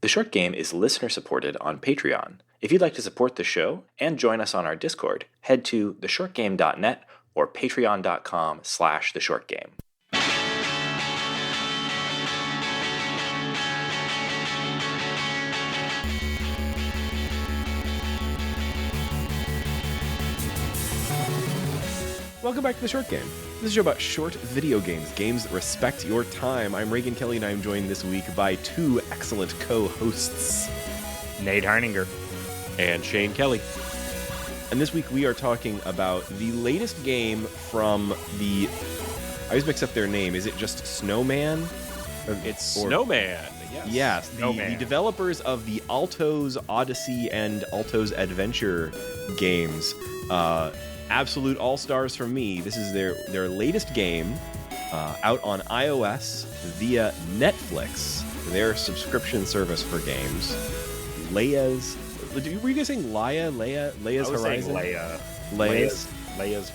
The Short Game is listener-supported on Patreon. If you'd like to support the show and join us on our Discord, head to theshortgame.net or patreon.com/theshortgame. Welcome back to The Short Game. This is a show about short video games, games that respect your time. I'm Raygan Kelly, and I'm joined this week by two excellent co-hosts, Nate Heininger and Shane Kelly. And this week we are talking about the latest game from the... I always mix up their name. Is it just Snowman? Snowman, yes. Yes, Snowman. The developers of the Alto's Odyssey and Alto's Adventure games. Absolute all-stars from me. This is their latest game out on iOS via Netflix, their subscription service for games. Laya's... Were you guys saying Laya? Laya's Horizon? Laya's Horizon.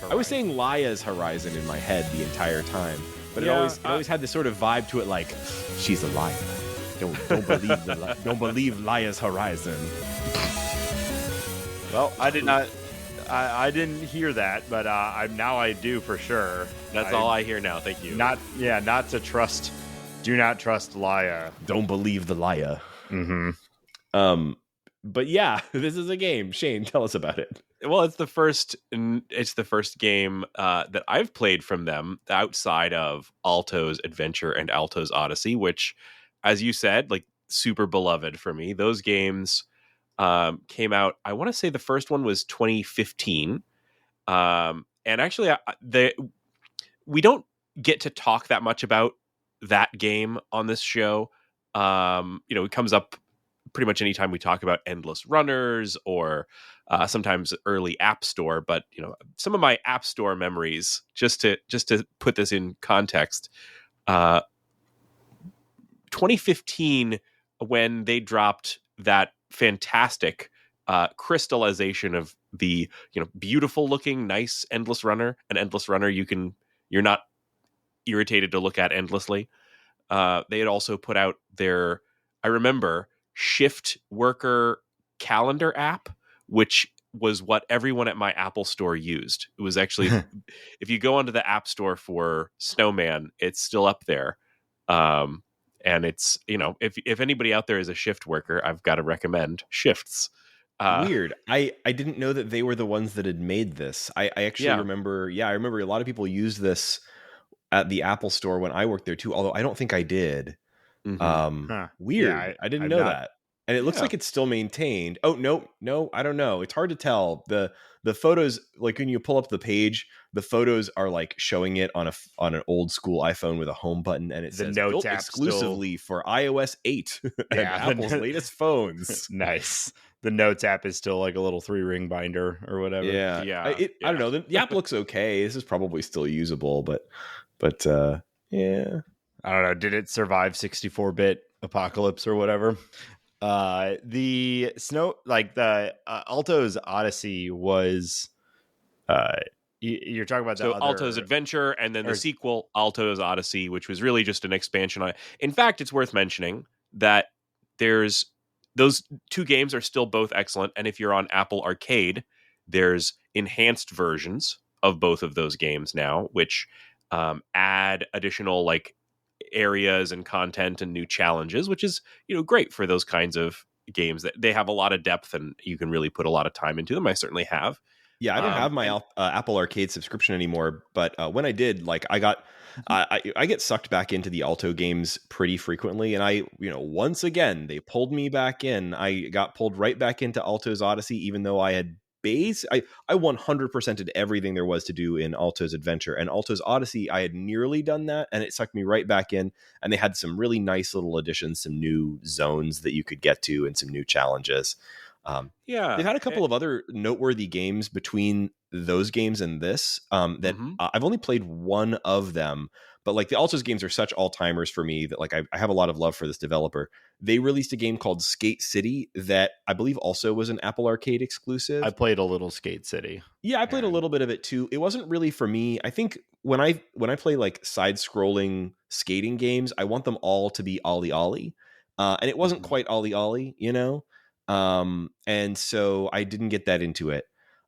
I was saying Laya's Horizon in my head the entire time, but it always had this sort of vibe to it, like she's a liar. Don't believe Laya's Horizon. Well, I did not. I didn't hear that, but now I do for sure. That's all I hear now. Thank you. Not to trust. Do not trust Laya. Don't believe the Laya. Mm-hmm. But yeah, this is a game. Shane, tell us about it. Well, it's the first game that I've played from them outside of Alto's Adventure and Alto's Odyssey, which, as you said, like super beloved for me. Those games came out, I want to say the first one was 2015. And actually, we don't get to talk that much about that game on this show. It comes up pretty much anytime we talk about Endless Runners or sometimes early App Store. But, some of my App Store memories, just to put this in context, 2015, when they dropped that fantastic crystallization of the beautiful looking nice Endless Runner, an Endless Runner you're not irritated to look at endlessly. They had also put out their, I remember, shift worker calendar app, which was what everyone at my Apple store used. It was actually if you go onto the App Store for Snowman, it's still up there. And it's, if anybody out there is a shift worker, I've got to recommend Shifts. Weird. I didn't know that they were the ones that had made this. I actually remember. Yeah, I remember a lot of people used this at the Apple Store when I worked there too. Although I don't think I did. Mm-hmm. Weird. Yeah, I didn't know that. And it looks like it's still maintained. Oh, no, I don't know. It's hard to tell. The photos, like when you pull up the page, the photos are like showing it on an old school iPhone with a home button, and it says built exclusively for iOS 8 and Apple's latest phones. Nice. The Notes app is still like a little 3-ring binder or whatever. Yeah. I don't know. The app looks okay. This is probably still usable, but yeah. I don't know. Did it survive 64-bit apocalypse or whatever? The Alto's Odyssey was you're talking about Alto's Adventure, and then the sequel, Alto's Odyssey, which was really just an expansion on it. In fact, it's worth mentioning that those two games are still both excellent, and if you're on Apple Arcade, there's enhanced versions of both of those games now, which add additional areas and content and new challenges, which is great for those kinds of games that they have a lot of depth and you can really put a lot of time into them. I certainly have. Yeah, I don't have my Apple Arcade subscription anymore, but when I did, I get sucked back into the Alto games pretty frequently, and once again they pulled me back in. I got pulled right back into Alto's Odyssey, even though I had I 100%ed everything there was to do in Alto's Adventure, and Alto's Odyssey I had nearly done that, and it sucked me right back in. And they had some really nice little additions, some new zones that you could get to, and some new challenges. They've had a couple of other noteworthy games between those games and this that I've only played one of them, but the Alto's games are such all-timers for me that I have a lot of love for this developer. They released a game called Skate City that I believe also was an Apple Arcade exclusive. I played a little Skate City. Yeah, I played a little bit of it too. It wasn't really for me. I think when I play side-scrolling skating games, I want them all to be ollie ollie. and it wasn't quite Ollie Ollie, and so I didn't get that into it.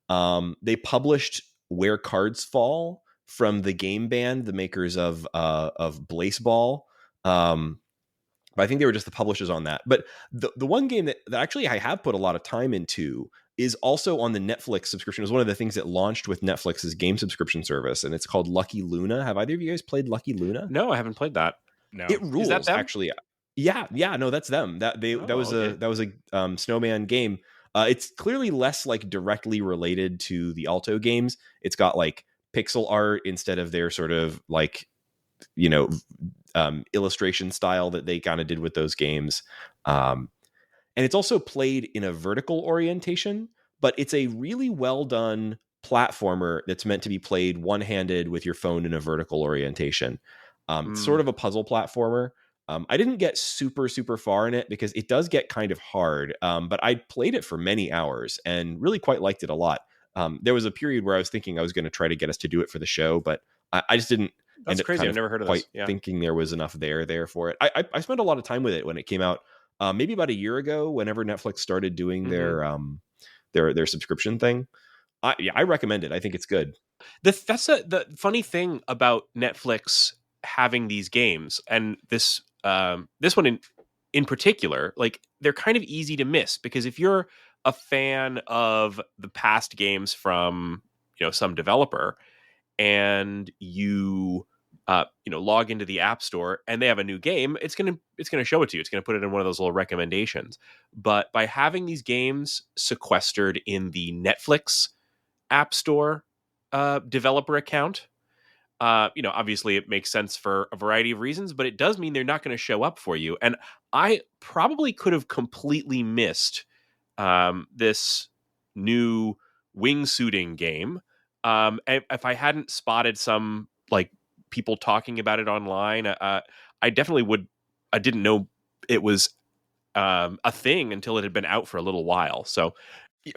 They published Where Cards Fall from the game band, the makers of Blaseball. But I think they were just the publishers on that. But the one game that actually I have put a lot of time into is also on the Netflix subscription. It was one of the things that launched with Netflix's game subscription service, and it's called Lucky Luna. Have either of you guys played Lucky Luna? No, I haven't played that. No. It rules. Is that them? Actually. Yeah, no, that's them. That was a Snowman game. It's clearly less like directly related to the Alto games. It's got like pixel art instead of their sort of like, illustration style that they kind of did with those games. And it's also played in a vertical orientation, but it's a really well done platformer that's meant to be played one-handed with your phone in a vertical orientation. Sort of a puzzle platformer. I didn't get super, super far in it because it does get kind of hard, but I played it for many hours and really quite liked it a lot. There was a period where I was thinking I was going to try to get us to do it for the show, but I just didn't. That's crazy. I've never heard of this. Yeah. Thinking there was enough there for it. I spent a lot of time with it when it came out, maybe about a year ago, whenever Netflix started doing their subscription thing. I recommend it. I think it's good. That's the funny thing about Netflix having these games, and this one in particular, like they're kind of easy to miss because if you're a fan of the past games from some developer and you log into the App Store and they have a new game, it's gonna show it to you. It's gonna put it in one of those little recommendations. But by having these games sequestered in the Netflix App Store developer account, obviously it makes sense for a variety of reasons, but it does mean they're not going to show up for you. And I probably could have completely missed this new wingsuiting game if I hadn't spotted some like people talking about it online. I definitely would. I didn't know it was a thing until it had been out for a little while. So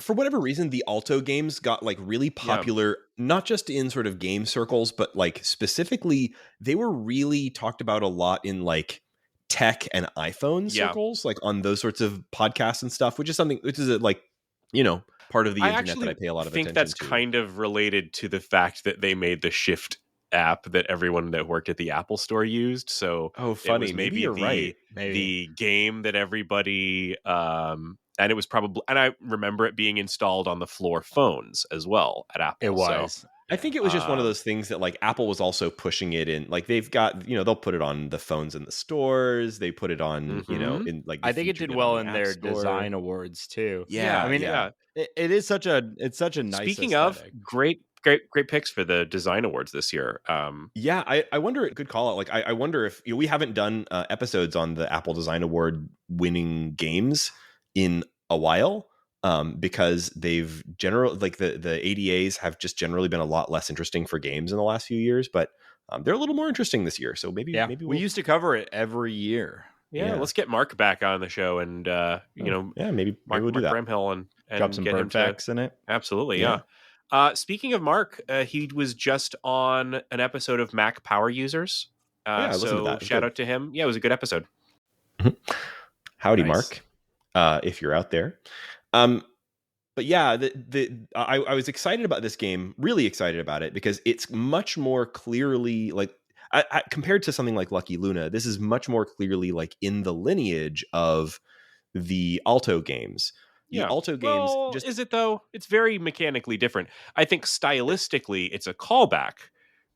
for whatever reason, the Alto games got like really popular, not just in sort of game circles, but like specifically, they were really talked about a lot in like tech and iPhone circles, like on those sorts of podcasts and stuff, which is like, part of the internet that I pay a lot of attention to. I think that's kind of related to the fact that they made the Shift app that everyone that worked at the Apple Store used. So funny. It was maybe you're right. The game that everybody and it was probably, and I remember it being installed on the floor phones as well at Apple. It was. So, I think it was just one of those things that like Apple was also pushing it in. Like they've got, they'll put it on the phones in the stores. They put it on, in like. I think it did well in their design awards too. Yeah, I mean, it is such a nice. Speaking aesthetic. of great picks for the design awards this year. I wonder. Good call out. Like I wonder if we haven't done episodes on the Apple Design Award winning games in a while. Because they've generally like the ADAs have just generally been a lot less interesting for games in the last few years, but they're a little more interesting this year. So maybe we used to cover it every year. Yeah, let's get Mark back on the show and maybe we'll do that. Bramhill and drop some bird facts in it. Absolutely, yeah. Speaking of Mark, he was just on an episode of Mac Power Users. So shout out to him. Yeah, it was a good episode. Howdy, nice. Mark, if you're out there. But yeah, I was excited about this game, really excited about it because it's much more clearly like compared to something like Lucky Luna, this is much more clearly like in the lineage of the Alto games. Alto games, is it though? It's very mechanically different. I think stylistically, it's a callback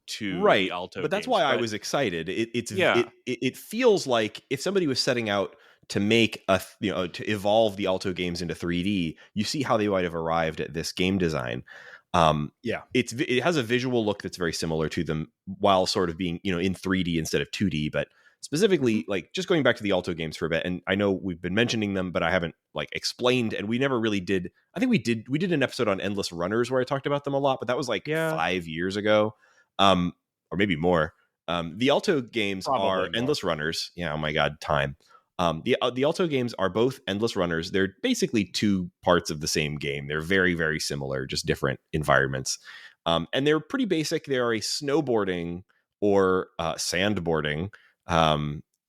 to the Alto. But that's games, why I was excited. It feels like if somebody was setting out to make to evolve the Alto games into 3D, you see how they might have arrived at this game design. It has a visual look that's very similar to them while sort of being, in 3D instead of 2D, but specifically like just going back to the Alto games for a bit. And I know we've been mentioning them, but I haven't like explained, and we never really did. I think we did an episode on Endless Runners where I talked about them a lot, but that was like 5 years ago. Or maybe more. The Alto games are Endless Runners. Yeah. Oh my God. Time. The Alto games are both Endless Runners. They're basically two parts of the same game. They're very, very similar, just different environments. And they're pretty basic. They are a snowboarding or sandboarding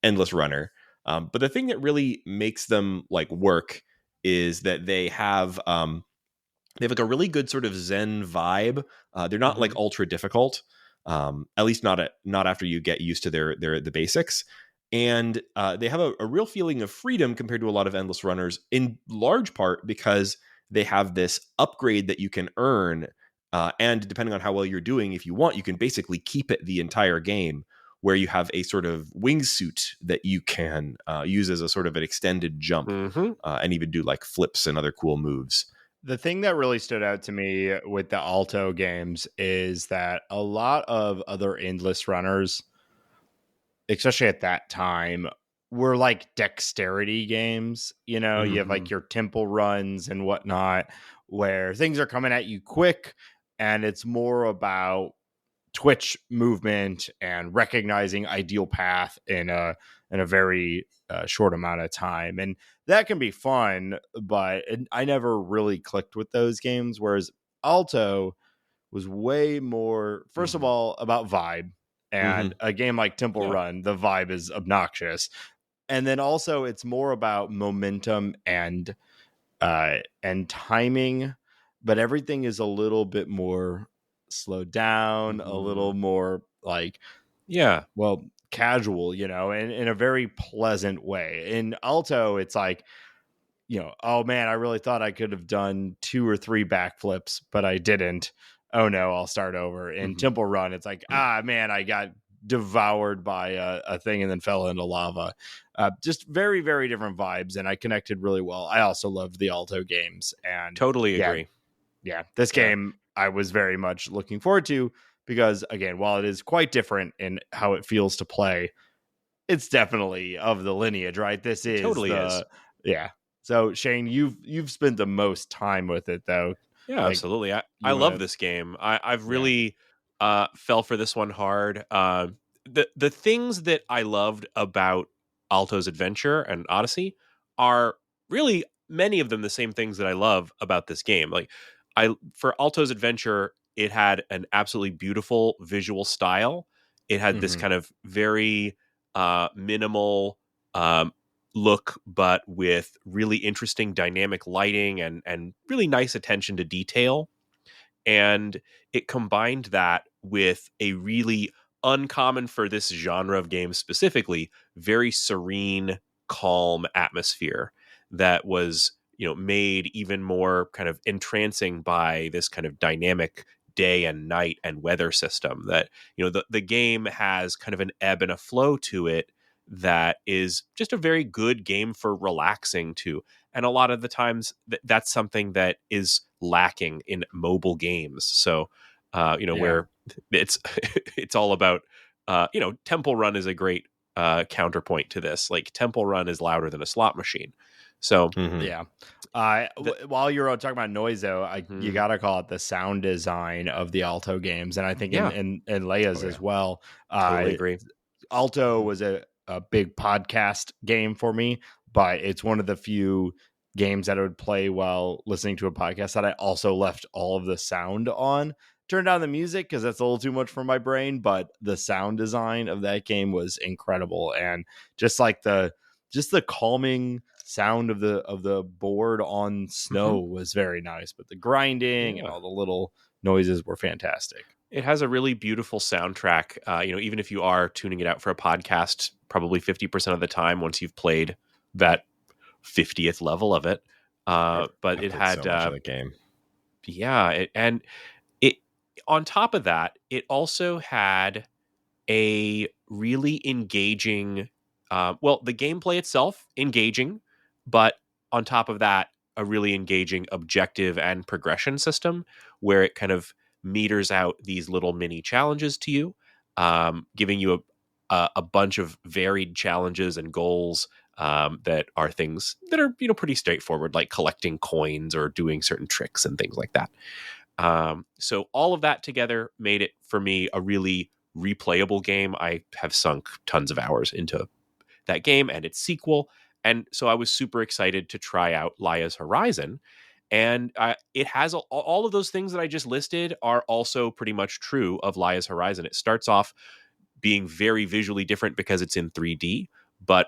Endless Runner. But the thing that really makes them like work is that they have like a really good sort of Zen vibe. They're not like ultra difficult, at least not after you get used to the basics. And they have a real feeling of freedom compared to a lot of endless runners, in large part because they have this upgrade that you can earn. And depending on how well you're doing, if you want, you can basically keep it the entire game, where you have a sort of wingsuit that you can use as a sort of an extended jump, and even do like flips and other cool moves. The thing that really stood out to me with the Alto games is that a lot of other endless runners, especially at that time, were like dexterity games. You know, you have like your temple runs and whatnot, where things are coming at you quick, and it's more about twitch movement and recognizing ideal path in a very short amount of time, and that can be fun. But I never really clicked with those games, whereas Alto was way more, first of all, about vibe. And a game like Temple Run, the vibe is obnoxious, and then also it's more about momentum and timing, but everything is a little bit more slowed down, a little more like, well, casual, you know, and in a very pleasant way. In Alto, it's like, you know, oh man, I really thought I could have done 2 or 3 backflips, but I didn't. Oh no, I'll start over. In Temple Run, it's like, man, I got devoured by a thing and then fell into lava. Just very, very different vibes, and I connected really well. I also loved the Alto games, and Totally agree. Yeah, this game I was very much looking forward to, because again, while it is quite different in how it feels to play, it's definitely of the lineage, right? This is is. Yeah. So Shane, you've spent the most time with it, though. Yeah, Like, absolutely. I love this game. I've really fell for this one hard. The things that I loved about Alto's Adventure and Odyssey are really many of them the same things that I love about this game. Like, for Alto's Adventure, it had an absolutely beautiful visual style. It had this kind of very minimal look, but with really interesting dynamic lighting and really nice attention to detail. And it combined that with a really uncommon for this genre of games specifically, very serene, calm atmosphere that was, you know, made even more kind of entrancing by this kind of dynamic day and night and weather system. That, you know, the game has kind of an ebb and a flow to it that is just a very good game for relaxing to. And a lot of the times that's something that is lacking in mobile games. So, where it's it's all about, Temple Run is a great counterpoint to this. Like, Temple Run is louder than a slot machine. So, while you're talking about noise, though, you got to call it the sound design of the Alto games. And I think in Laya's as well. Totally agree. Alto was a big podcast game for me, but it's one of the few games that I would play while listening to a podcast that I also left all of the sound on. Turned down the music because that's a little too much for my brain, but the sound design of that game was incredible, and just like the calming sound of the board on snow was very nice. But the grinding and all the little noises were fantastic. It has a really beautiful soundtrack. Even if you are tuning it out for a podcast, probably 50% of the time, once you've played that 50th level of it. But it had so much of the game. Yeah, on top of that, it also had a really engaging. The gameplay itself engaging, but on top of that, a really engaging objective and progression system where it kind of meters out these little mini challenges to you, giving you a bunch of varied challenges and goals that are things that are, pretty straightforward, like collecting coins or doing certain tricks and things like that. So all of that together made it, for me, a really replayable game. I have sunk tons of hours into that game and its sequel. And so I was super excited to try out Laya's Horizon. And it has all of those things that I just listed are also pretty much true of Laya's Horizon. It starts off being very visually different because it's in 3D, but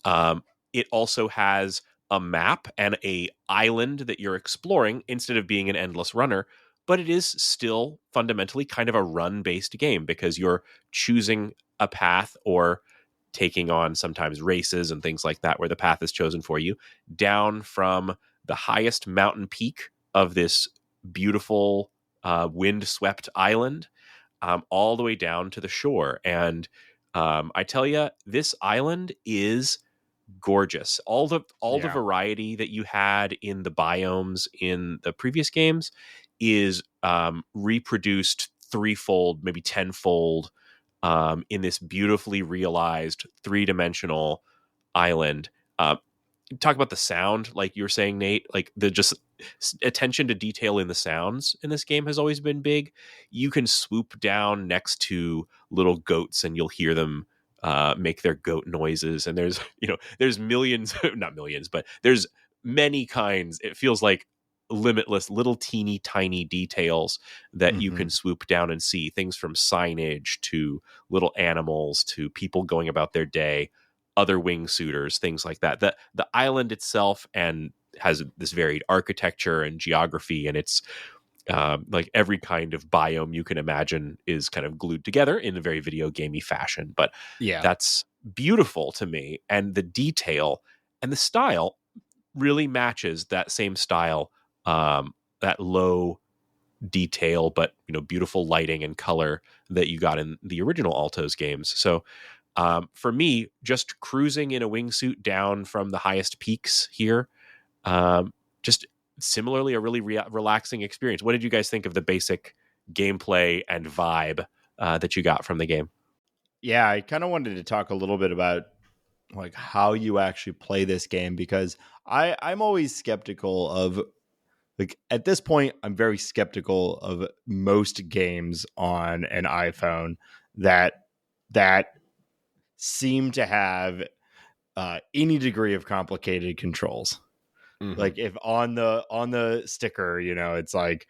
It also has a map and a island that you're exploring instead of being an endless runner, but it is still fundamentally kind of a run-based game because you're choosing a path or taking on sometimes races and things like that where the path is chosen for you down from the highest mountain peak of this beautiful wind-swept island all the way down to the shore. And I tell you, this island is gorgeous. All the Yeah. variety that you had in the biomes in the previous games is reproduced threefold, maybe tenfold, in this beautifully realized three-dimensional island. Talk about the sound, like you were saying, Nate. Like the just attention to detail in the sounds in this game has always been big. You can swoop down next to little goats and you'll hear them make their goat noises. And there's there's millions, not millions, but there's many kinds. It feels like limitless little teeny tiny details that you can swoop down and see, things from signage to little animals to people going about their day, other wingsuiters, things like that. The island itself and has this varied architecture and geography, and it's like every kind of biome you can imagine is kind of glued together in a very video gamey fashion. But Yeah. that's beautiful to me, and the detail and the style really matches that same style, that low detail but beautiful lighting and color that you got in the original Altos games. So for me, just cruising in a wingsuit down from the highest peaks here, just similarly a really relaxing experience. What did you guys think of the basic gameplay and vibe that you got from the game? Yeah, I kind of wanted to talk a little bit about like how you actually play this game, because I'm always skeptical of, like, at this point I'm very skeptical of most games on an iPhone that seem to have any degree of complicated controls. Like if on the sticker, it's like,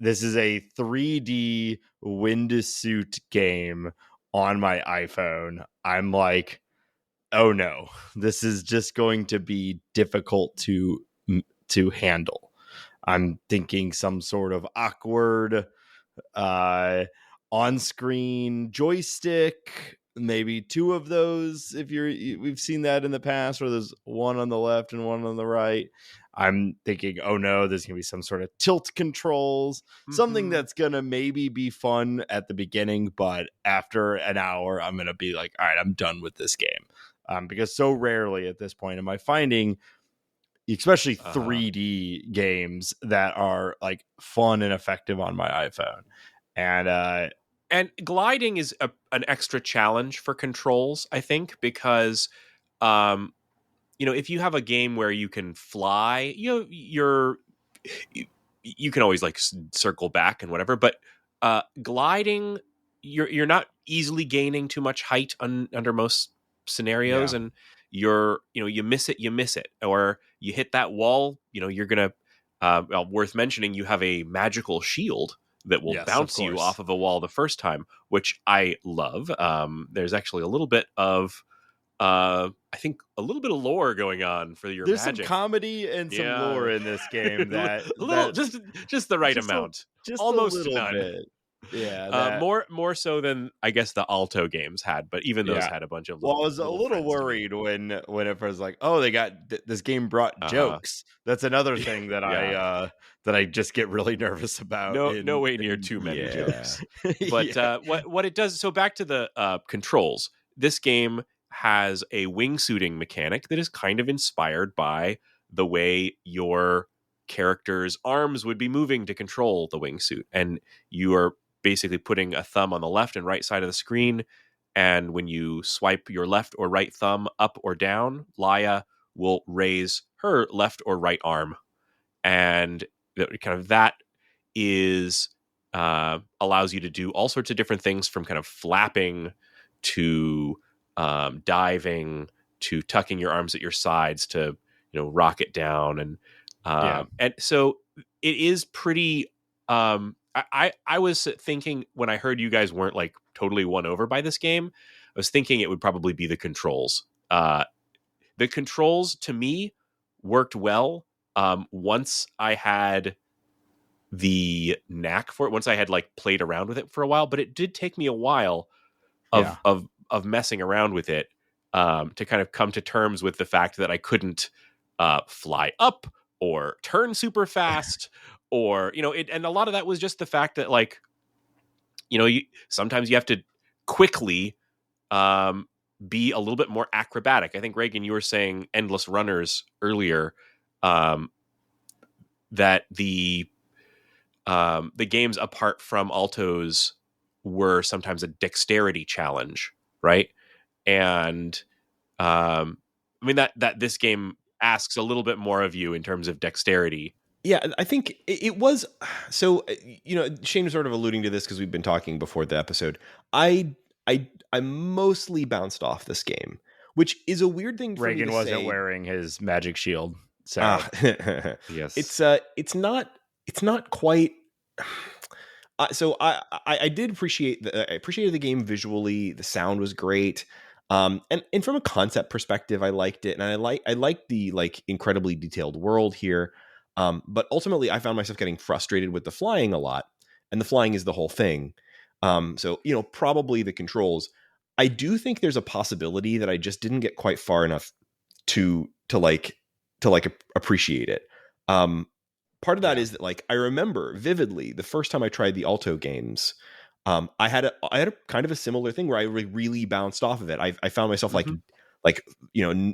this is a 3D wingsuit game on my iPhone, I'm like, oh no, this is just going to be difficult to handle. I'm thinking some sort of awkward on-screen joystick, maybe two of those if we've seen that in the past, where there's one on the left and one on the right. I'm thinking, oh no, there's gonna be some sort of tilt controls, something that's gonna maybe be fun at the beginning, but after an hour I'm gonna be like, all right, I'm done with this game. Because so rarely at this point am I finding, especially 3D games, that are like fun and effective on my iPhone. And gliding is an extra challenge for controls, I think, because if you have a game where you can fly, you can always like circle back and whatever. But gliding, you're not easily gaining too much height under most scenarios, and you miss it, or you hit that wall. You're gonna. Worth mentioning, you have a magical shield that will bounce you off of a wall the first time, which I love. There's actually a little bit of I think a little bit of lore going on for your there's magic. Some comedy and some lore in this game that just the right amount, almost a little none. bit. Yeah, more so than I guess the Alto games had, but even those had a bunch of. I was a little worried when it was like, oh, they got this game brought jokes. That's another thing that I just get really nervous about. No way near too many jokes. But what it does. So back to the controls. This game has a wingsuiting mechanic that is kind of inspired by the way your character's arms would be moving to control the wingsuit, and you are basically putting a thumb on the left and right side of the screen, and when you swipe your left or right thumb up or down, Laya will raise her left or right arm, and that is allows you to do all sorts of different things, from kind of flapping to diving to tucking your arms at your sides to rocket down, and so it is pretty. I was thinking, when I heard you guys weren't like totally won over by this game, I was thinking it would probably be the controls. The controls to me worked well once I had the knack for it, once I had like played around with it for a while, but it did take me a while of messing around with it to kind of come to terms with the fact that I couldn't fly up or turn super fast or and a lot of that was just the fact that like sometimes you have to quickly be a little bit more acrobatic. I think, Raygan, you were saying endless runners earlier, that the games apart from Altos were sometimes a dexterity challenge, right? And I mean that this game asks a little bit more of you in terms of dexterity. Yeah, I think it was. So, Shane was sort of alluding to this because we've been talking before the episode. I mostly bounced off this game, which is a weird thing for me to say. Raygan wasn't wearing his magic shield. So Yes, it's not quite. So I did appreciate I appreciated the game visually. The sound was great. And from a concept perspective, I liked it, and I liked the like incredibly detailed world here. But ultimately, I found myself getting frustrated with the flying a lot, and the flying is the whole thing. So probably the controls. I do think there's a possibility that I just didn't get quite far enough to appreciate it. Part of that is that like I remember vividly the first time I tried the Alto games. I had a kind of a similar thing where I really bounced off of it. I found myself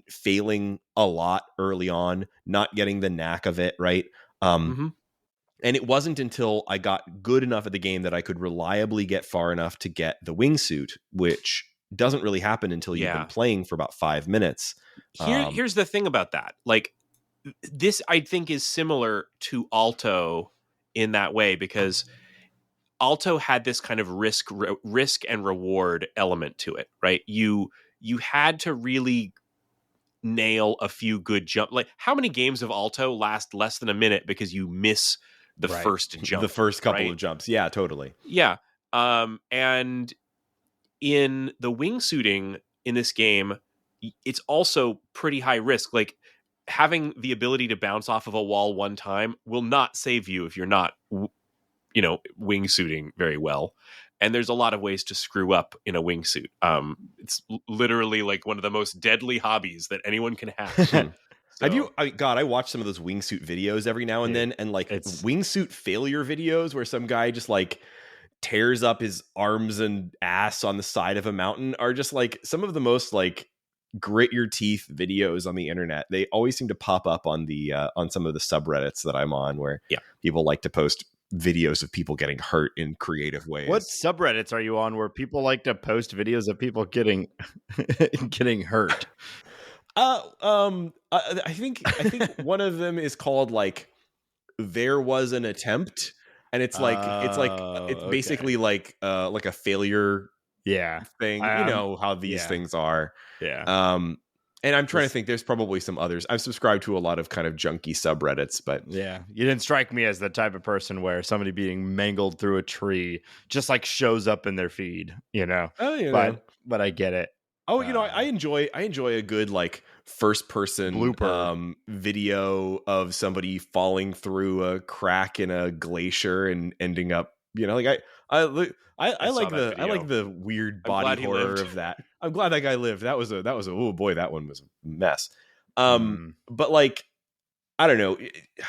failing a lot early on, not getting the knack of it, right? And it wasn't until I got good enough at the game that I could reliably get far enough to get the wingsuit, which doesn't really happen until you've been playing for about 5 minutes. Here's the thing about that. Like, this, I think, is similar to Alto in that way, because Alto had this kind of risk and reward element to it, right? You had to really nail a few good jump. Like, how many games of Alto last less than a minute because you miss the first jump, the first couple of jumps? Yeah, totally. Yeah. And in the wingsuiting in this game, it's also pretty high risk. Like, having the ability to bounce off of a wall one time will not save you if you're not wingsuiting very well. And there's a lot of ways to screw up in a wingsuit. It's literally like one of the most deadly hobbies that anyone can have. So, have you? I watch some of those wingsuit videos every now and then, and like wingsuit failure videos where some guy just like tears up his arms and ass on the side of a mountain are just like some of the most like grit your teeth videos on the internet. They always seem to pop up on the on some of the subreddits that I'm on, where people like to post videos of people getting hurt in creative ways. What subreddits are you on where people like to post videos of people getting hurt? I think one of them is called like There Was an Attempt, and it's basically like a failure thing. You know how these things are. And I'm trying to think, there's probably some others. I've subscribed to a lot of kind of junky subreddits, but you didn't strike me as the type of person where somebody being mangled through a tree just like shows up in their feed, but I get it. I enjoy a good like first person blooper video of somebody falling through a crack in a glacier and ending up, I like the weird body horror of that. I'm glad that guy lived. That was a oh boy, that one was a mess. But like, I don't know.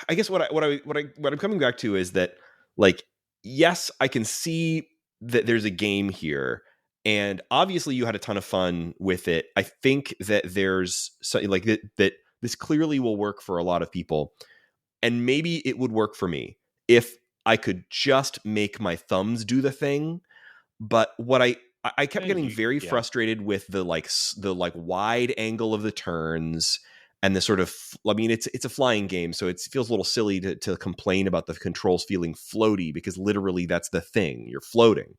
I guess what I'm coming back to is that, like, yes, I can see that there's a game here, and obviously you had a ton of fun with it. I think that there's something like that this clearly will work for a lot of people, and maybe it would work for me if I could just make my thumbs do the thing. But what I kept getting very frustrated with the wide angle of the turns and the sort of, I mean, it's a flying game, so it feels a little silly to complain about the controls feeling floaty, because literally that's the thing, you're floating.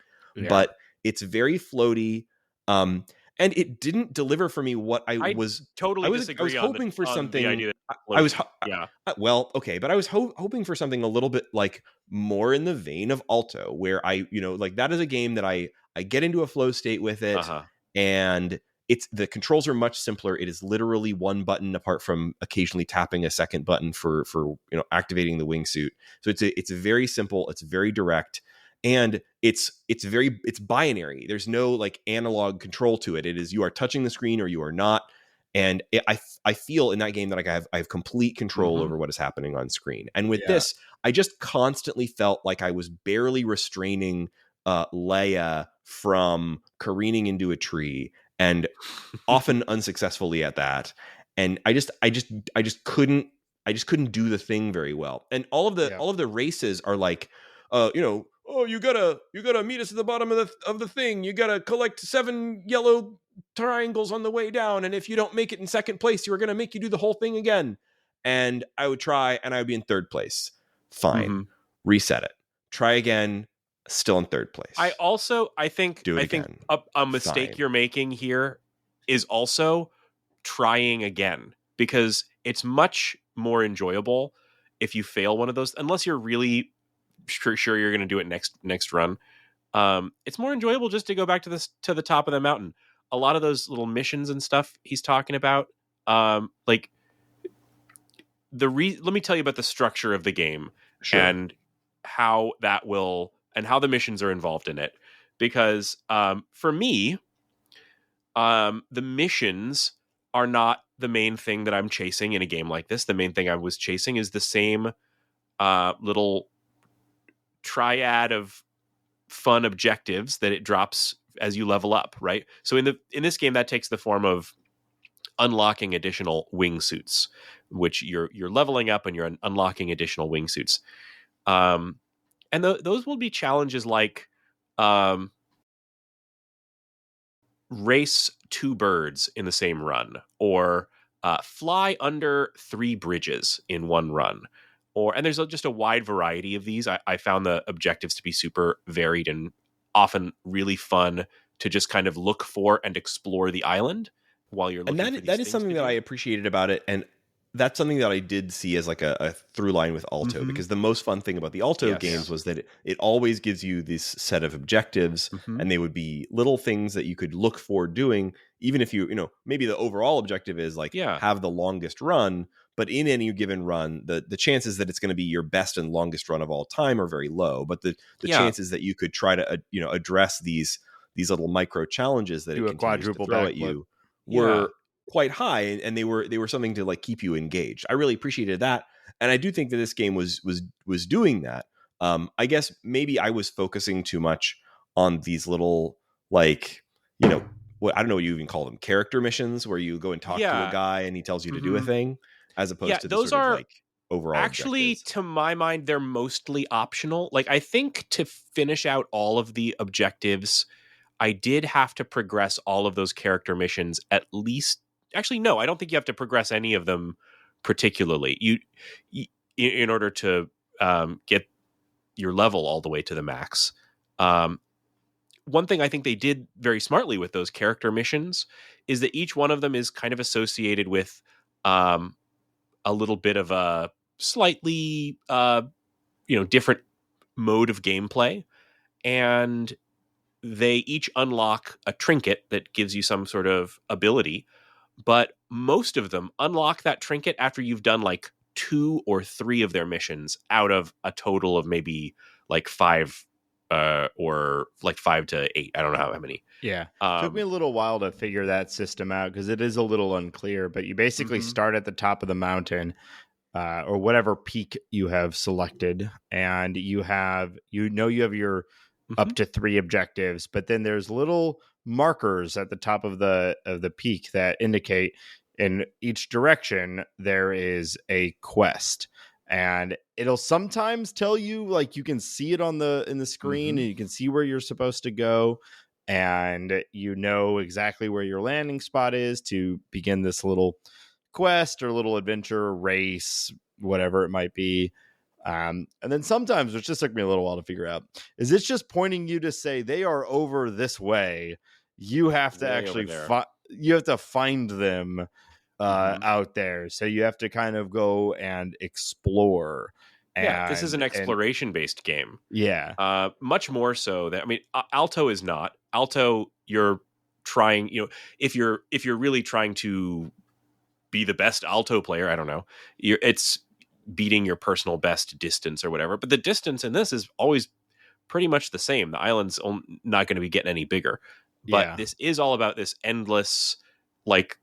But it's very floaty, and it didn't deliver for me what I was hoping for something. The idea that well, okay, but I was hoping for something a little bit like more in the vein of Alto, where I, like, that is a game that I get into a flow state with it, and the controls are much simpler. It is literally one button apart from occasionally tapping a second button for activating the wingsuit. So it's very simple. It's very direct. And it's binary. There's no like analog control to it. It is, you are touching the screen or you are not. And I feel in that game that I have complete control over what is happening on screen. And with this, I just constantly felt like I was barely restraining Laya from careening into a tree, and often unsuccessfully at that. And I just couldn't do the thing very well. And all of the races are like, you gotta meet us at the bottom of the thing. You gotta collect 7 yellow triangles on the way down, and if you don't make it in second place, we're gonna make you do the whole thing again. And I would try, and I would be in third place. Fine, reset it, try again, still in third place. I think a mistake Fine. you're making here is also trying again, because it's much more enjoyable if you fail one of those, unless you're really sure you're going to do it next run. It's more enjoyable just to go back to the top of the mountain. A lot of those little missions and stuff he's talking about, like let me tell you about the structure of the game. Sure. And how the missions are involved in it. Because for me, the missions are not the main thing that I'm chasing in a game like this. The main thing I was chasing is the same little triad of fun objectives that it drops as you level up, right? So in this game, that takes the form of unlocking additional wingsuits, which you're leveling up and you're unlocking additional wingsuits. And those will be challenges like race 2 birds in the same run, or fly under 3 bridges in one run. And there's just a wide variety of these. I found the objectives to be super varied and often really fun to just kind of look for and explore the island while you're looking for these that is something that I appreciated about it. And that's something that I did see as like a through line with Alto, because the most fun thing about the Alto games was that it always gives you this set of objectives, and they would be little things that you could look for doing, even if maybe the overall objective is like have the longest run, but in any given run, the chances that it's going to be your best and longest run of all time are very low. But the chances that you could try to address these little micro challenges that it continues to throw at you were quite high, and they were something to like keep you engaged. I really appreciated that, and I do think that this game was doing that. I guess maybe I was focusing too much on these little, like, what I don't know what you even call them, character missions, where you go and talk to a guy and he tells you to do a thing, as opposed to those sort of are like overall actually objectives. To my mind, they're mostly optional. Like, I think to finish out all of the objectives, I did have to progress all of those character missions at least. Actually, no, I don't think you have to progress any of them particularly. You in order to get your level all the way to the max. One thing I think they did very smartly with those character missions is that each one of them is kind of associated with a little bit of a slightly different mode of gameplay, and they each unlock a trinket that gives you some sort of ability, but most of them unlock that trinket after you've done like 2 or 3 of their missions out of a total of maybe like 5 or like 5 to 8. I don't know how many. Yeah. Took me a little while to figure that system out because it is a little unclear, but you basically start at the top of the mountain, or whatever peak you have selected, and you have your up to 3 objectives, but then there's little markers at the top of the peak that indicate in each direction there is a quest. And it'll sometimes tell you, like, you can see it in the screen, and you can see where you're supposed to go, and you know exactly where your landing spot is to begin this little quest or little adventure, race, whatever it might be. And then sometimes, which just took me a little while to figure out, is it's just pointing you to say they are over this way. You have to actually you have to find them out there. So you have to kind of go and explore. Yeah, this is an exploration-based game. Yeah. Much more so than, Alto is not. Alto, you're trying, if you're really trying to be the best Alto player, I don't know, it's beating your personal best distance or whatever. But the distance in this is always pretty much the same. The island's not going to be getting any bigger. But Yeah. this is all about this endless, like,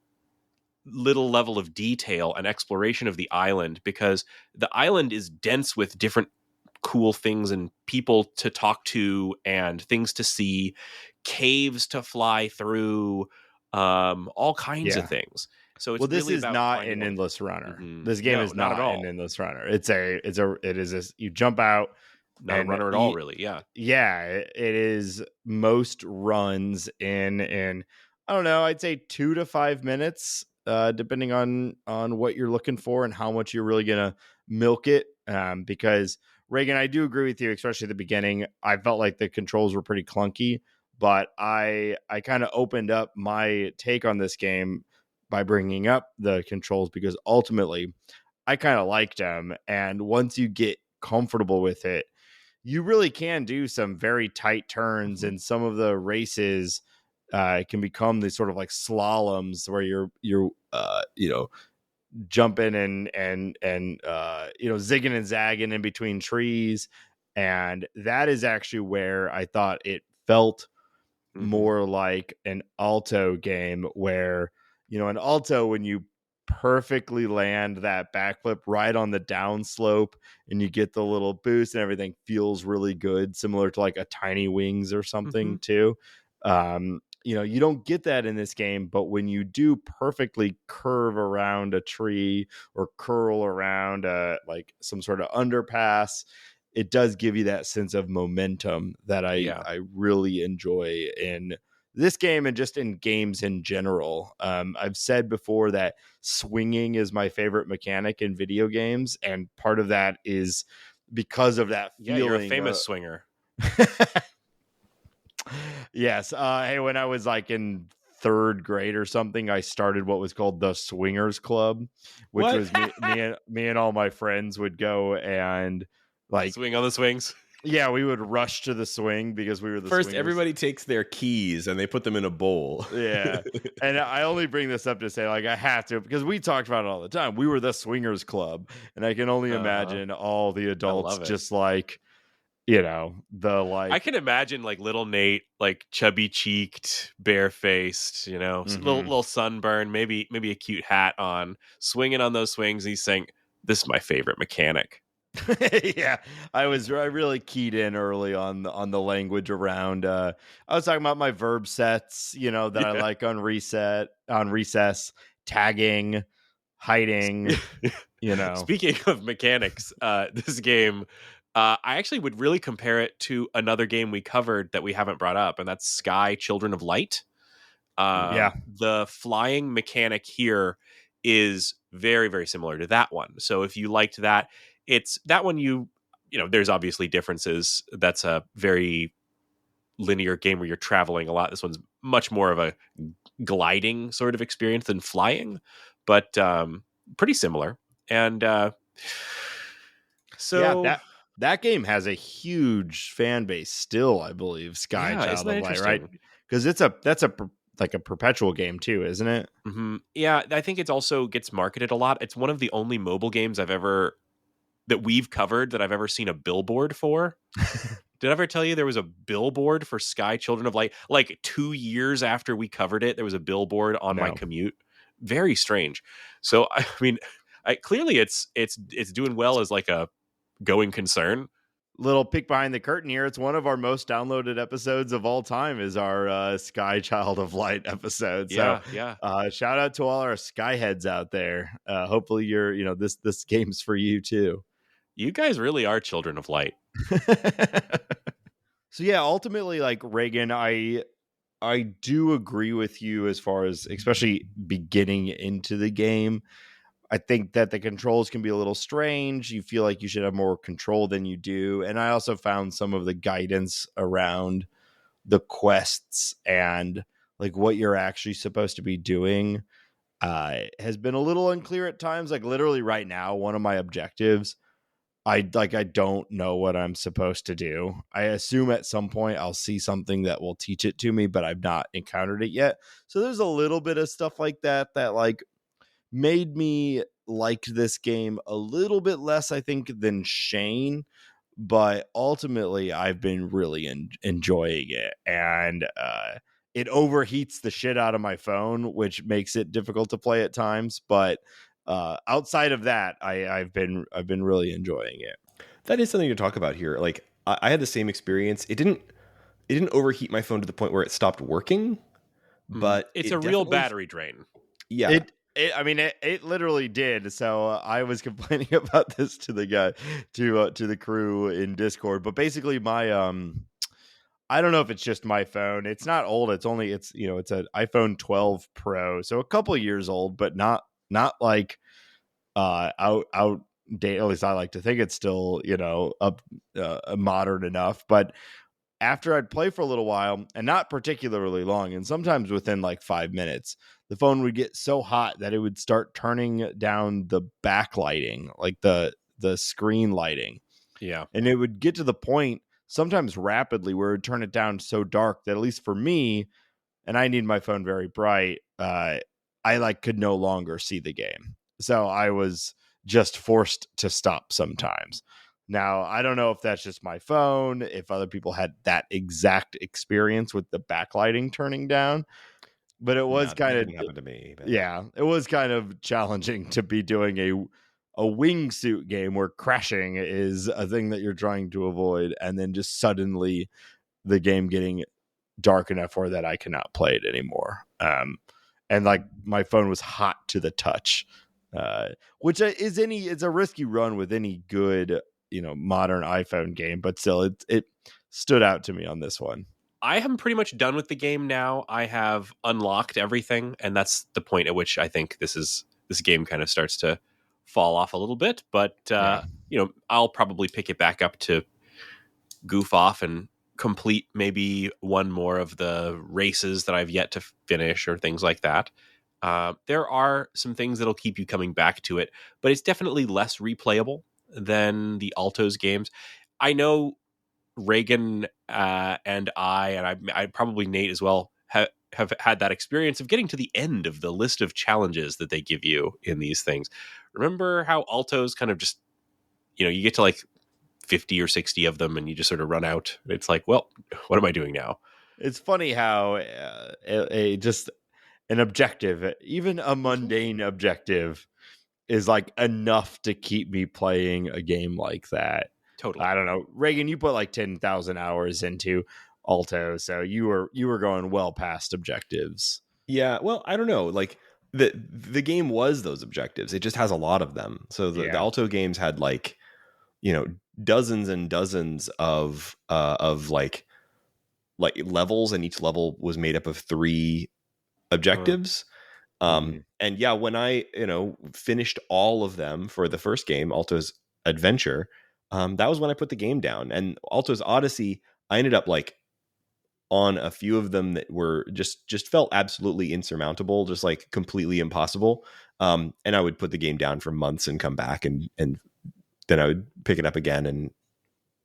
little level of detail and exploration of the island, because the island is dense with different cool things and people to talk to and things to see, caves to fly through, all kinds of Yeah. things. So it's Well, this really is about not finding an what- endless runner. Mhm. This game No, is not at not all. an endless runner. It is this, you jump out Not a and runner at all, really. Yeah. yeah, it is most runs in I don't know, I'd say 2 to 5 minutes, depending on what you're looking for and how much you're really gonna milk it. Because Raygan, I do agree with you, especially at the beginning. I felt like the controls were pretty clunky, but I kind of opened up my take on this game by bringing up the controls, because ultimately I kind of liked them, and once you get comfortable with it, you really can do some very tight turns, and some of the races can become these sort of like slaloms where you're jumping and zigging and zagging in between trees. And that is actually where I thought it felt more like an Alto game, where an Alto, when you perfectly land that backflip right on the downslope and you get the little boost and everything, feels really good, similar to like a Tiny Wings or something too. You don't get that in this game, but when you do perfectly curve around a tree or curl around like some sort of underpass, it does give you that sense of momentum that I really enjoy in this game and just in games in general. I've said before that swinging is my favorite mechanic in video games, and part of that is because of that feeling. Yeah, you're a famous swinger. Yes. Hey, when I was like in third grade or something, I started what was called the Swingers Club, which What? was me and all my friends would go and like Swing on the swings. yeah, we would rush to the swing because we were the First, swingers. everybody takes their keys and they put them in a bowl. Yeah. And I only bring this up to say, like, I have to, because we talked about it all the time. We were the Swingers Club, and I can only imagine all the adults love it. just like, I can imagine like little Nate, like chubby cheeked, barefaced, little sunburn, maybe a cute hat on, swinging on those swings. And he's saying, "This is my favorite mechanic." yeah, I really keyed in early on the language around. I was talking about my verb sets, that I like on recess, tagging, hiding. Speaking of mechanics, this game, I actually would really compare it to another game we covered that we haven't brought up, and that's Sky Children of Light. The flying mechanic here is very, very similar to that one. So if you liked that, it's that one there's obviously differences. That's a very linear game where you're traveling a lot. This one's much more of a gliding sort of experience than flying, but pretty similar. And that game has a huge fan base still, I believe. Sky Child of Light, right? Because that's like a perpetual game too, isn't it? Mm-hmm. Yeah, I think it also gets marketed a lot. It's one of the only mobile games that we've covered that I've ever seen a billboard for. Did I ever tell you there was a billboard for Sky Children of Light? Like 2 years after we covered it, there was a billboard on my commute. Very strange. So I mean, clearly it's doing well as like a going concern. Little peek behind the curtain here. It's one of our most downloaded episodes of all time is our Sky Child of Light episode. So shout out to all our Sky heads out there. Hopefully you're, this game's for you too. You guys really are children of light. So yeah, ultimately, like Raygan, I do agree with you as far as especially beginning into the game. I think that the controls can be a little strange. You feel like you should have more control than you do. And I also found some of the guidance around the quests and like what you're actually supposed to be doing has been a little unclear at times. Like literally right now, one of my objectives, I don't know what I'm supposed to do. I assume at some point I'll see something that will teach it to me, but I've not encountered it yet. So there's a little bit of stuff like that like made me like this game a little bit less, I think, than Shane. But ultimately, I've been really enjoying it, and it overheats the shit out of my phone, which makes it difficult to play at times. But outside of that, I've been really enjoying it. That is something to talk about here. Like I had the same experience. It didn't overheat my phone to the point where it stopped working, but it's it a real definitely- battery drain. Yeah. It literally did. So I was complaining about this to the guy, to the crew in Discord. But basically, my I don't know if it's just my phone. It's not old. It's an iPhone 12 Pro, so a couple years old, but not like outdated. At least I like to think it's still up modern enough. But after I'd play for a little while, and not particularly long, and sometimes within like 5 minutes, the phone would get so hot that it would start turning down the backlighting, like the screen lighting. Yeah. And it would get to the point, sometimes rapidly, where it would turn it down so dark that, at least for me, and I need my phone very bright, I could no longer see the game. So I was just forced to stop sometimes. Now, I don't know if that's just my phone, if other people had that exact experience with the backlighting turning down, but it was kind of happened to me. But. Yeah, it was kind of challenging to be doing a wingsuit game where crashing is a thing that you're trying to avoid, and then just suddenly the game getting dark enough where that I cannot play it anymore. And like my phone was hot to the touch, which is a risky run with any good modern iPhone game, but still it stood out to me on this one. I am pretty much done with the game now. I have unlocked everything, and that's the point at which I think this game kind of starts to fall off a little bit. But I'll probably pick it back up to goof off and complete maybe one more of the races that I've yet to finish or things like that. There are some things that'll keep you coming back to it, but it's definitely less replayable than the Alto's games. I know Raygan and I probably Nate as well, have had that experience of getting to the end of the list of challenges that they give you in these things. Remember how Alto's kind of just, you get to like 50 or 60 of them and you just sort of run out. It's like, well, what am I doing now? It's funny how just an objective, even a mundane objective, is like enough to keep me playing a game like that. Totally. I don't know, Raygan, you put like 10,000 hours into Alto, so you were going well past objectives. Yeah, well, I don't know. Like the game was those objectives. It just has a lot of them. So the Alto games had like, dozens and dozens of like levels, and each level was made up of 3 objectives. And yeah, when I finished all of them for the first game, Alto's Adventure, that was when I put the game down. And Alto's Odyssey, I ended up like on a few of them that were just felt absolutely insurmountable, just like completely impossible. And I would put the game down for months and come back, and then I would pick it up again and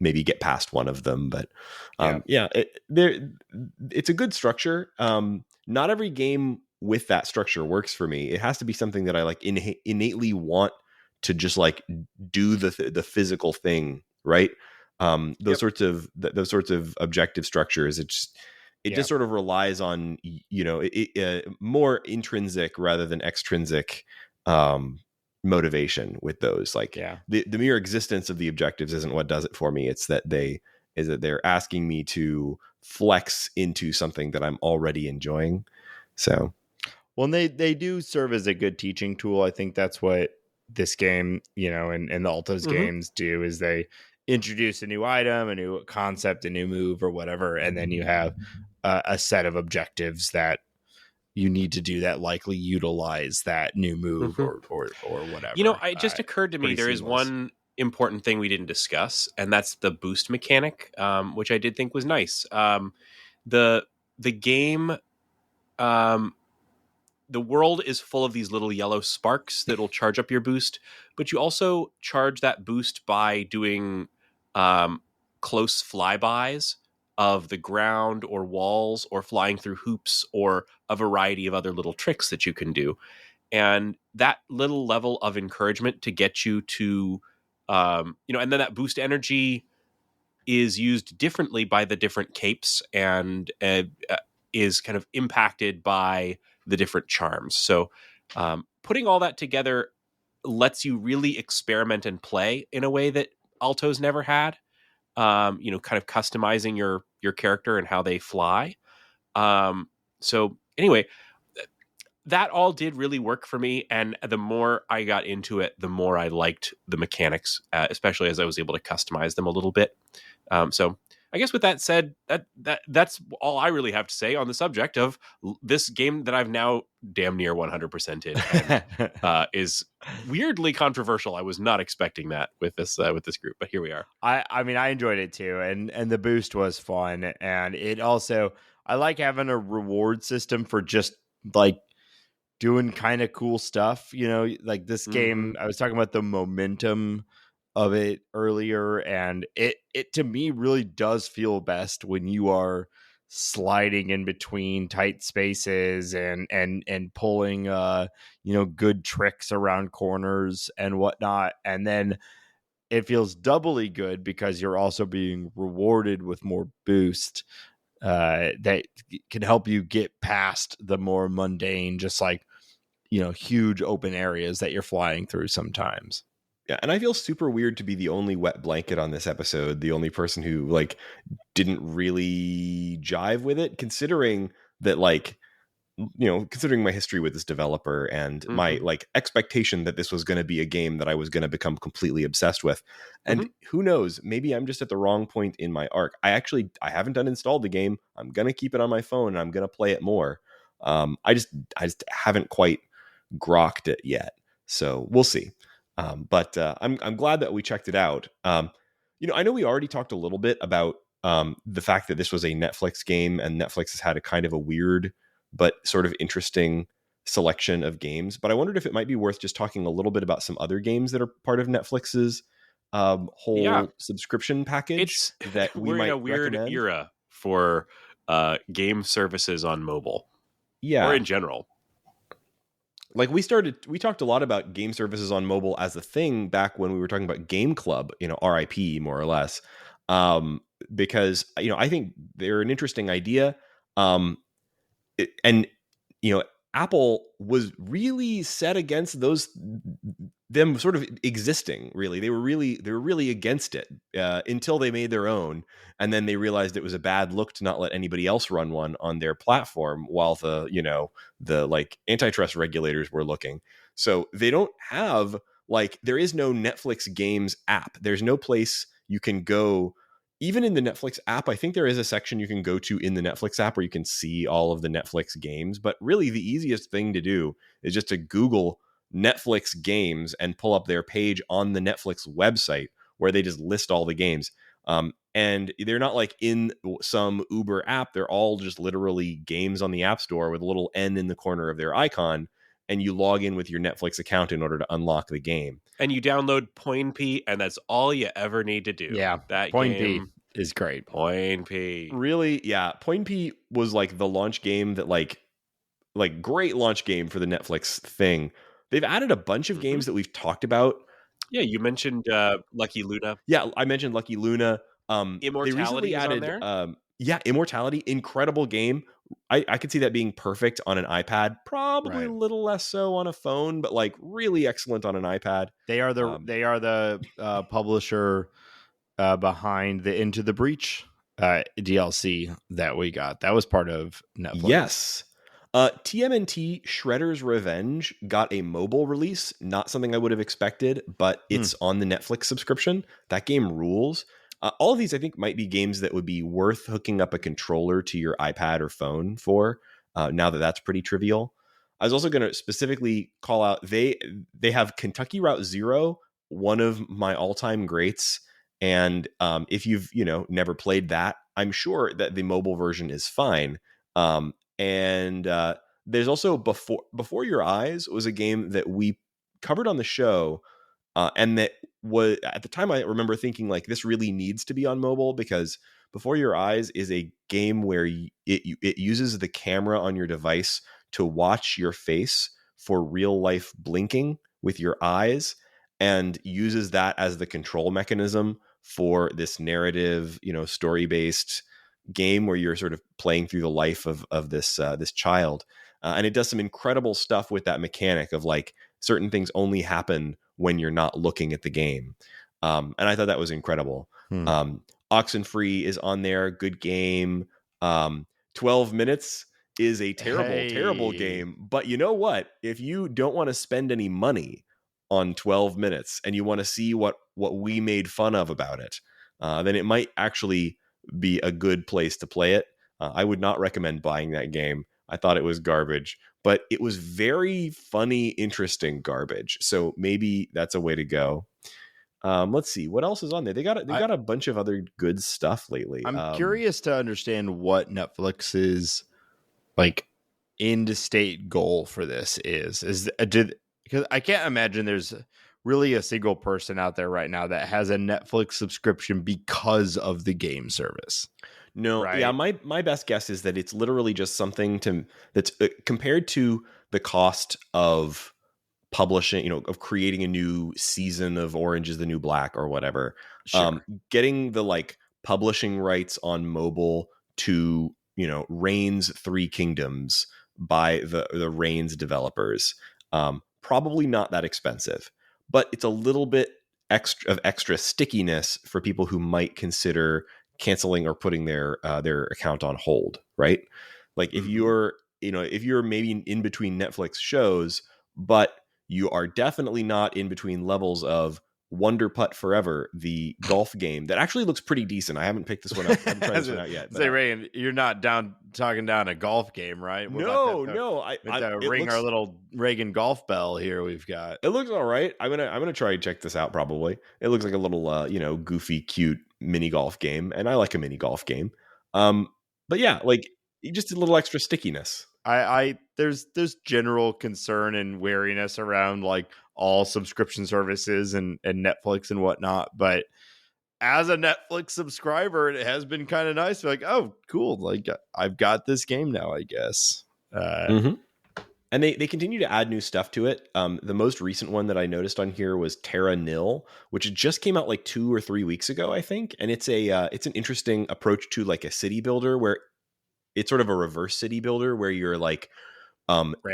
maybe get past one of them. But it's a good structure. Not every game with that structure works for me. It has to be something that I like innately want to just like do the physical thing, right? Those sorts of objective structures. It just sort of relies on more intrinsic rather than extrinsic motivation with those. Like the mere existence of the objectives isn't what does it for me. It's that they're asking me to flex into something that I'm already enjoying. So, well, they do serve as a good teaching tool. I think that's what this game, and the Alto's games do, is they introduce a new item, a new concept, a new move or whatever, and then you have a set of objectives that you need to do that likely utilize that new move or whatever. It just occurred to me there is one important thing we didn't discuss, and that's the boost mechanic, which I did think was nice. The game the world is full of these little yellow sparks that'll charge up your boost, but you also charge that boost by doing close flybys of the ground or walls, or flying through hoops, or a variety of other little tricks that you can do. And that little level of encouragement to get you to, and then that boost energy is used differently by the different capes, and is kind of impacted by the different charms. So putting all that together lets you really experiment and play in a way that Alto's never had. Kind of customizing your character and how they fly. So anyway, that all did really work for me, and the more I got into it, the more I liked the mechanics, especially as I was able to customize them a little bit. So I guess with that said, that's all I really have to say on the subject of this game that I've now damn near 100% in, and is weirdly controversial. I was not expecting that with this group, but here we are. I mean, I enjoyed it too, and the boost was fun, and it also, I like having a reward system for just like doing kind of cool stuff, like this game. I was talking about the momentum of it earlier, and it to me really does feel best when you are sliding in between tight spaces and pulling good tricks around corners and whatnot, and then it feels doubly good because you're also being rewarded with more boost that can help you get past the more mundane, just like, huge open areas that you're flying through sometimes. Yeah, and I feel super weird to be the only wet blanket on this episode, the only person who like didn't really jive with it, considering that considering my history with this developer and my like expectation that this was going to be a game that I was going to become completely obsessed with. And who knows, maybe I'm just at the wrong point in my arc. I haven't uninstalled the game. I'm going to keep it on my phone and I'm going to play it more. I just haven't quite grokked it yet. So we'll see. But I'm glad that we checked it out. I know we already talked a little bit about the fact that this was a Netflix game, and Netflix has had a kind of a weird but sort of interesting selection of games. But I wondered if it might be worth just talking a little bit about some other games that are part of Netflix's whole subscription package that we we're might in a weird recommend. era for game services on mobile, or in general. Like we talked a lot about game services on mobile as a thing back when we were talking about Game Club, RIP more or less, because I think they're an interesting idea. Apple was really set against them sort of existing. Really, they were really against it until they made their own, and then they realized it was a bad look to not let anybody else run one on their platform while the like antitrust regulators were looking. So they don't have there is no Netflix games app. There's no place you can go. Even in the Netflix app, I think there is a section you can go to in the Netflix app where you can see all of the Netflix games. But really, the easiest thing to do is just to Google Netflix games and pull up their page on the Netflix website where they just list all the games. And they're not like in some Uber app. They're all just literally games on the App Store with a little N in the corner of their icon. And you log in with your Netflix account in order to unlock the game. And you download Point and that's all you ever need to do. Yeah, that Point game is great. Point. Really, yeah. Point was like the launch game that like great launch game for the Netflix thing. They've added a bunch of games that we've talked about. Yeah, you mentioned Lucky Luna. Yeah, I mentioned Lucky Luna. Immortality they recently added, on there. Immortality, incredible game. I could see that being perfect on an iPad. Probably a little less so on a phone, but like really excellent on an iPad. They are the publisher behind the Into the Breach DLC that we got. That was part of Netflix. Yes. TMNT Shredder's Revenge got a mobile release. Not something I would have expected, but it's on the Netflix subscription. That game rules. All of these, I think, might be games that would be worth hooking up a controller to your iPad or phone for, now that that's pretty trivial. I was also going to specifically call out, they have Kentucky Route Zero, one of my all-time greats. And if you've, never played that, I'm sure that the mobile version is fine. And There's also Before Your Eyes was a game that we covered on the show, and that was, at the time, I remember thinking like, this really needs to be on mobile, because Before Your Eyes is a game where it uses the camera on your device to watch your face for real life blinking with your eyes, and uses that as the control mechanism for this narrative, story based game where you're sort of playing through the life of this child. And it does some incredible stuff with that mechanic of like, certain things only happen when you're not looking at the game. And I thought that was incredible. Oxenfree is on there. Good game. 12 minutes is a terrible game. But you know what? If you don't want to spend any money on 12 minutes and you want to see what we made fun of about it, then it might actually be a good place to play it. I would not recommend buying that game. I thought it was garbage, but it was very funny, interesting garbage. So maybe that's a way to go. Let's see what else is on there. They got a bunch of other good stuff lately. I'm curious to understand what Netflix's like end state goal for this is. Because I can't imagine there's really a single person out there right now that has a Netflix subscription because of the game service. No, right? Yeah, my best guess is that it's literally just something that's compared to the cost of publishing, of creating a new season of Orange is the New Black or whatever. Sure. Getting the like publishing rights on mobile to, Reigns 3 Kingdoms by the Reigns developers. Probably not that expensive, but it's a little bit extra stickiness for people who might consider canceling or putting their account on hold, right? Like if you're maybe in between Netflix shows, but you are definitely not in between levels of Wonder Putt Forever, the golf game that actually looks pretty decent. I haven't picked this one up. I haven't tried this one out yet. Say, Ray, you're not talking down a golf game, right? No. Ring our little Raygan golf bell here. We've got. It looks all right. I'm gonna try and check this out. Probably it looks like a little goofy, cute mini golf game, and I like a mini golf game. But yeah, like just a little extra stickiness. There's general concern and wariness around like all subscription services and Netflix and whatnot. But as a Netflix subscriber, it has been kind of nice. Like, oh, cool. Like I've got this game now, I guess. And they continue to add new stuff to it. The most recent one that I noticed on here was Terra Nil, which just came out like 2 or 3 weeks ago, I think. And it's an interesting approach to like a city builder where it's sort of a reverse city builder where you're like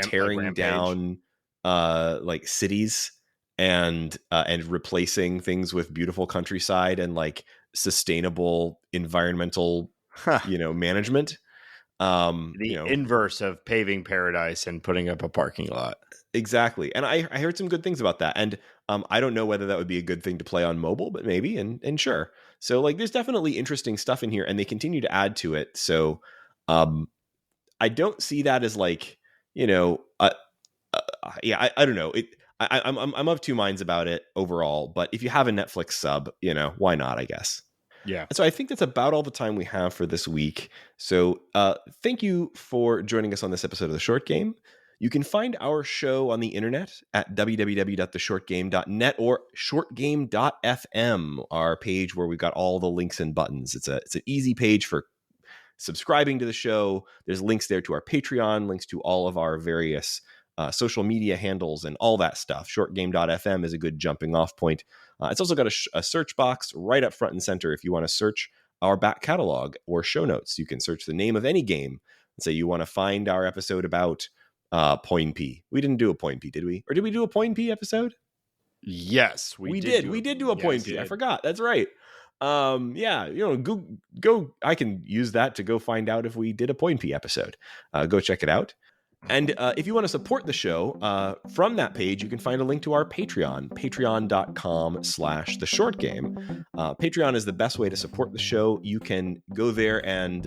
tearing down like cities and replacing things with beautiful countryside and like sustainable environmental management. Inverse of paving paradise and putting up a parking lot. Exactly. And I heard some good things about that. And I don't know whether that would be a good thing to play on mobile, but maybe, and sure. So like there's definitely interesting stuff in here and they continue to add to it. So I don't see that as like, I don't know. I'm of two minds about it overall, but if you have a Netflix sub, why not, I guess. Yeah. So I think that's about all the time we have for this week. So thank you for joining us on this episode of The Short Game. You can find our show on the internet at www.theshortgame.net or shortgame.fm, our page where we've got all the links and buttons. It's an easy page for subscribing to the show. There's links there to our Patreon, links to all of our various social media handles and all that stuff. Shortgame.fm is a good jumping off point. It's also got a search box right up front and center if you want to search our back catalog or show notes. You can search the name of any game and say you want to find our episode about Point P. We didn't do a Point P, did we? Or did we do a Point P episode? Yes, we did. We did do a Point P. I forgot. That's right. Go. I can use that to go find out if we did a Point P episode. Go check it out. And if you want to support the show, from that page, you can find a link to our Patreon, patreon.com/theshortgame. Patreon is the best way to support the show. You can go there and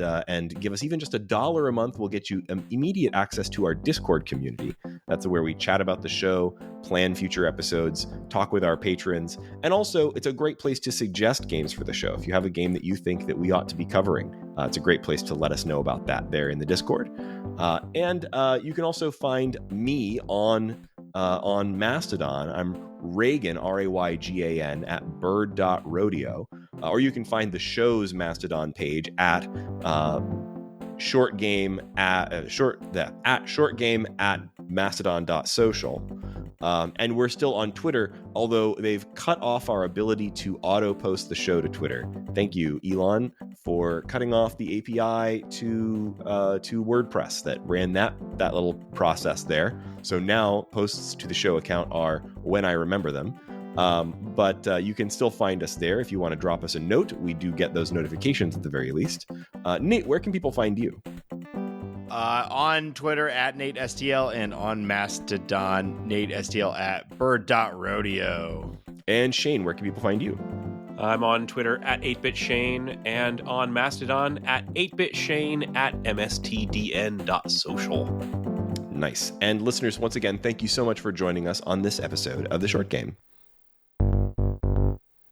give us even just $1 a month. We'll get you immediate access to our Discord community. That's where we chat about the show, plan future episodes, talk with our patrons. And also, it's a great place to suggest games for the show. If you have a game that you think that we ought to be covering, it's a great place to let us know about that there in the Discord. And you can also find me on Mastodon. I'm Raygan, Raygan, at bird.rodeo. Or you can find the show's Mastodon page at shortgame at mastodon.social. And we're still on Twitter, although they've cut off our ability to auto post the show to Twitter. Thank you, Elon, for cutting off the API to WordPress that ran that little process there. So now posts to the show account are when I remember them. But you can still find us there if you want to drop us a note. We do get those notifications at the very least. Nate, where can people find you? On Twitter at NateSTL and on Mastodon, NateSTL at bird.rodeo. And Shane, where can people find you? I'm on Twitter at 8bitshane and on Mastodon at 8bitshane at mstdn.social. Nice. And listeners, once again, thank you so much for joining us on this episode of The Short Game.